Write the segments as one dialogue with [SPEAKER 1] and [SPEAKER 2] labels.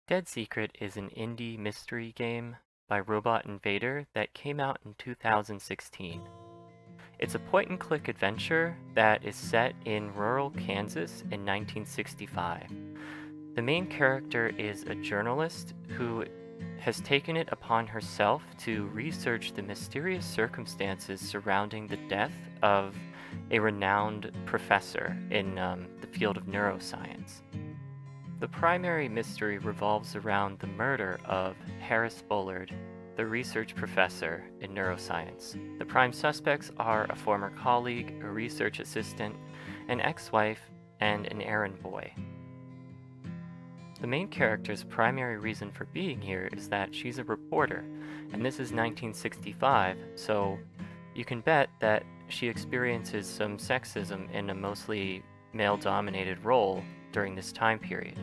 [SPEAKER 1] Dead Secret is an indie mystery game by Robot Invader that came out in 2016. It's a point-and-click adventure that is set in rural Kansas in 1965. The main character is a journalist who has taken it upon herself to research the mysterious circumstances surrounding the death of a renowned professor in the field of neuroscience. The primary mystery revolves around the murder of Harris Bullard, the research professor in neuroscience. The prime suspects are a former colleague, a research assistant, an ex-wife, and an errand boy. The main character's primary reason for being here is that she's a reporter, and this is 1965, so you can bet that she experiences some sexism in a mostly male-dominated role during this time period.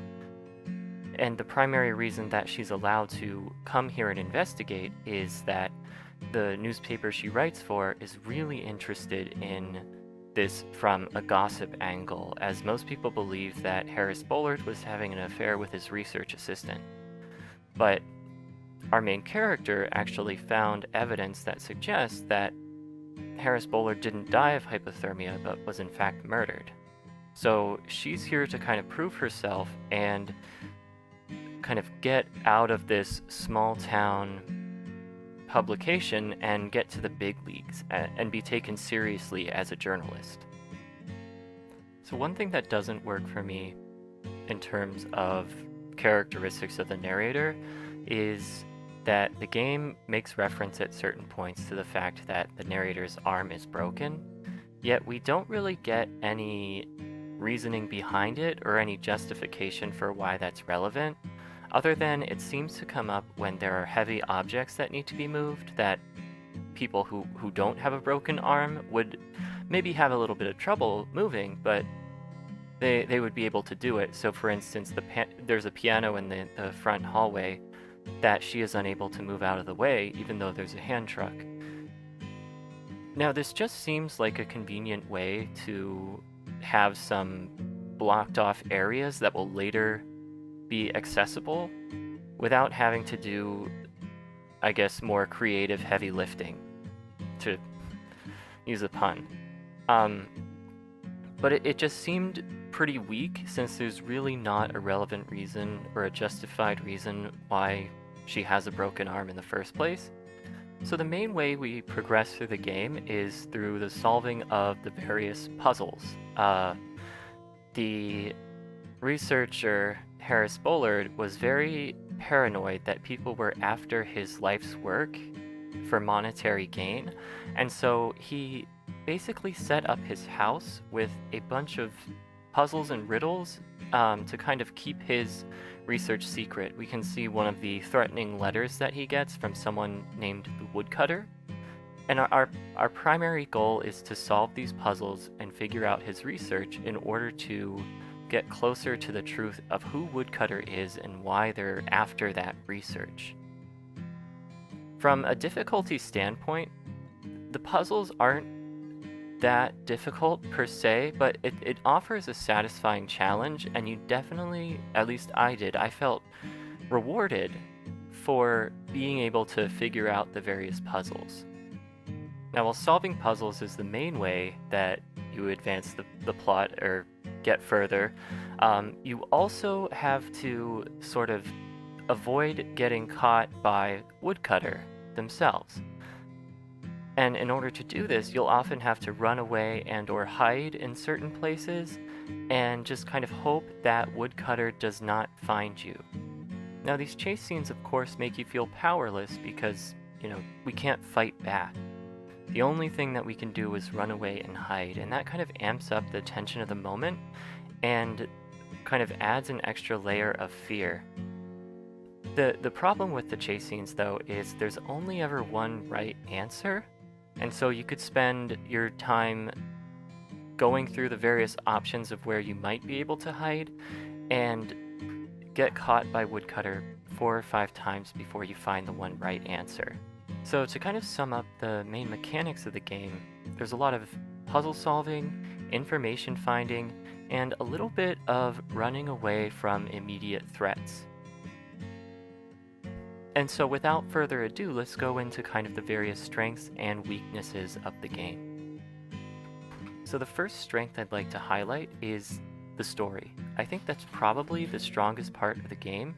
[SPEAKER 1] And the primary reason that she's allowed to come here and investigate is that the newspaper she writes for is really interested in this from a gossip angle, as most people believe that Harris Bullard was having an affair with his research assistant. But our main character actually found evidence that suggests that Harris Bullard didn't die of hypothermia, but was in fact murdered. So she's here to kind of prove herself and kind of get out of this small town publication and get to the big leagues and be taken seriously as a journalist. So one thing that doesn't work for me in terms of characteristics of the narrator is that the game makes reference at certain points to the fact that the narrator's arm is broken, yet we don't really get any reasoning behind it or any justification for why that's relevant, other than it seems to come up when there are heavy objects that need to be moved that people who don't have a broken arm would maybe have a little bit of trouble moving, but they would be able to do it. So for instance, there's a piano in the front hallway that she is unable to move out of the way, even though there's a hand truck. Now this just seems like a convenient way to have some blocked off areas that will later be accessible without having to do, I guess, more creative heavy lifting, to use a pun. But it just seemed pretty weak, since there's really not a relevant reason or a justified reason why she has a broken arm in the first place. So the main way we progress through the game is through the solving of the various puzzles. The researcher Harris Bullard was very paranoid that people were after his life's work for monetary gain, and so he basically set up his house with a bunch of puzzles and riddles to kind of keep his research secret. We can see one of the threatening letters that he gets from someone named the Woodcutter, and our primary goal is to solve these puzzles and figure out his research in order to get closer to the truth of who Woodcutter is and why they're after that research. From a difficulty standpoint, the puzzles aren't that difficult per se, but it offers a satisfying challenge, and you definitely, at least I did, I felt rewarded for being able to figure out the various puzzles. Now, while solving puzzles is the main way that you advance the plot or get further, you also have to sort of avoid getting caught by Woodcutter themselves. And in order to do this, you'll often have to run away and or hide in certain places and just kind of hope that Woodcutter does not find you. Now, these chase scenes, of course, make you feel powerless because, we can't fight back. The only thing that we can do is run away and hide, and that kind of amps up the tension of the moment and kind of adds an extra layer of fear. The problem with the chase scenes, though, is there's only ever one right answer, and so you could spend your time going through the various options of where you might be able to hide and get caught by Woodcutter 4 or 5 times before you find the one right answer. So to kind of sum up the main mechanics of the game, there's a lot of puzzle solving, information finding, and a little bit of running away from immediate threats. And so without further ado, let's go into kind of the various strengths and weaknesses of the game. So the first strength I'd like to highlight is the story. I think that's probably the strongest part of the game,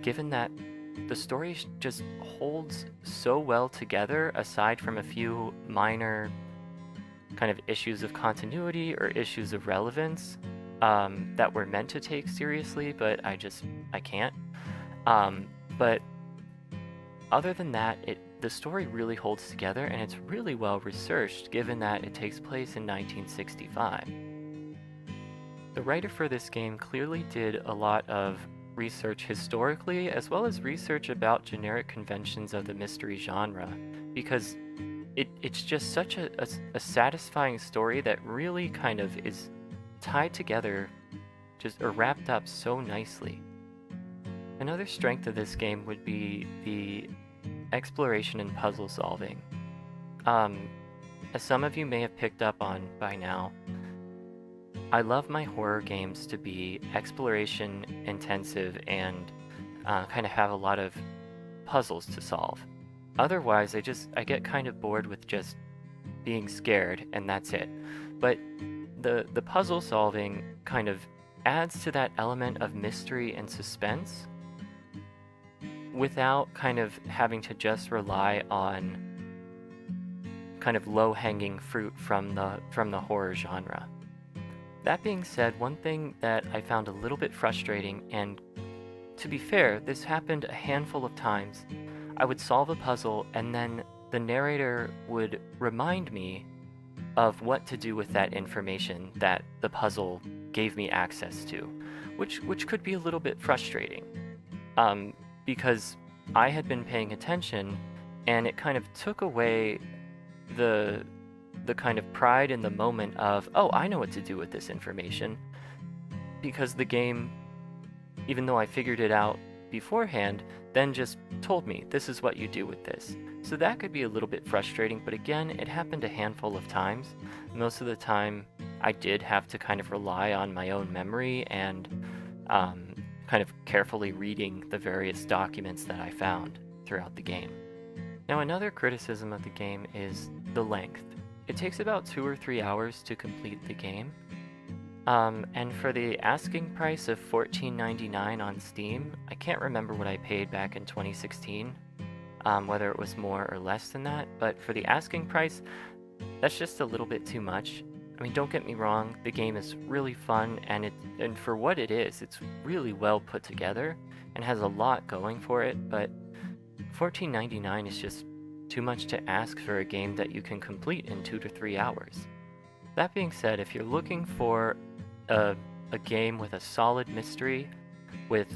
[SPEAKER 1] given that the story just holds so well together aside from a few minor kind of issues of continuity or issues of relevance that were meant to take seriously, but I can't. But other than that, the story really holds together, and it's really well researched given that it takes place in 1965. The writer for this game clearly did a lot of research historically, as well as research about generic conventions of the mystery genre, because it's just such a satisfying story that really kind of is tied together or wrapped up so nicely. Another strength of this game would be the exploration and puzzle solving. As some of you may have picked up on by now, I love my horror games to be exploration intensive and kind of have a lot of puzzles to solve. Otherwise, I get kind of bored with just being scared and that's it. But the puzzle solving kind of adds to that element of mystery and suspense without kind of having to just rely on kind of low-hanging fruit from the horror genre. That being said, one thing that I found a little bit frustrating, and to be fair, this happened a handful of times, I would solve a puzzle and then the narrator would remind me of what to do with that information that the puzzle gave me access to, which could be a little bit frustrating, because I had been paying attention and it kind of took away the kind of pride in the moment of, oh, I know what to do with this information, because the game, even though I figured it out beforehand, then just told me, this is what you do with this. So that could be a little bit frustrating, but again, it happened a handful of times. Most of the time, I did have to kind of rely on my own memory and kind of carefully reading the various documents that I found throughout the game. Now, another criticism of the game is the length. It takes about 2 or 3 hours to complete the game. And for the asking price of $14.99 on Steam, I can't remember what I paid back in 2016, whether it was more or less than that, but for the asking price, that's just a little bit too much. I mean, don't get me wrong, the game is really fun, and for what it is, it's really well put together and has a lot going for it, but $14.99 is just too much to ask for a game that you can complete in 2 to 3 hours. That being said, if you're looking for a game with a solid mystery, with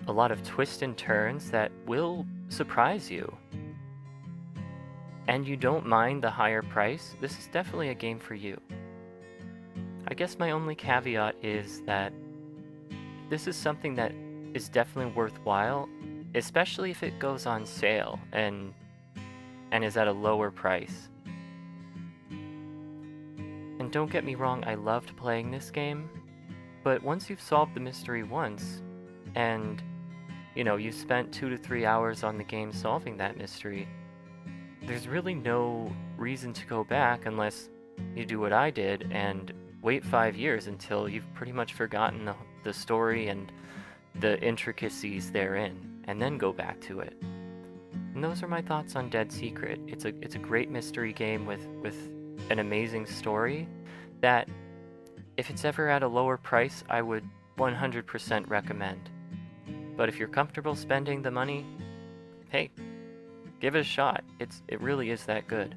[SPEAKER 1] a lot of twists and turns that will surprise you, and you don't mind the higher price, this is definitely a game for you. I guess my only caveat is that this is something that is definitely worthwhile, especially if it goes on sale and is at a lower price. And don't get me wrong, I loved playing this game, but once you've solved the mystery once, and you spent 2 to 3 hours on the game solving that mystery, there's really no reason to go back unless you do what I did and wait 5 years until you've pretty much forgotten the story and the intricacies therein, and then go back to it. And those are my thoughts on Dead Secret. It's a great mystery game with an amazing story that, if it's ever at a lower price, I would 100% recommend. But if you're comfortable spending the money, hey, give it a shot. It really is that good.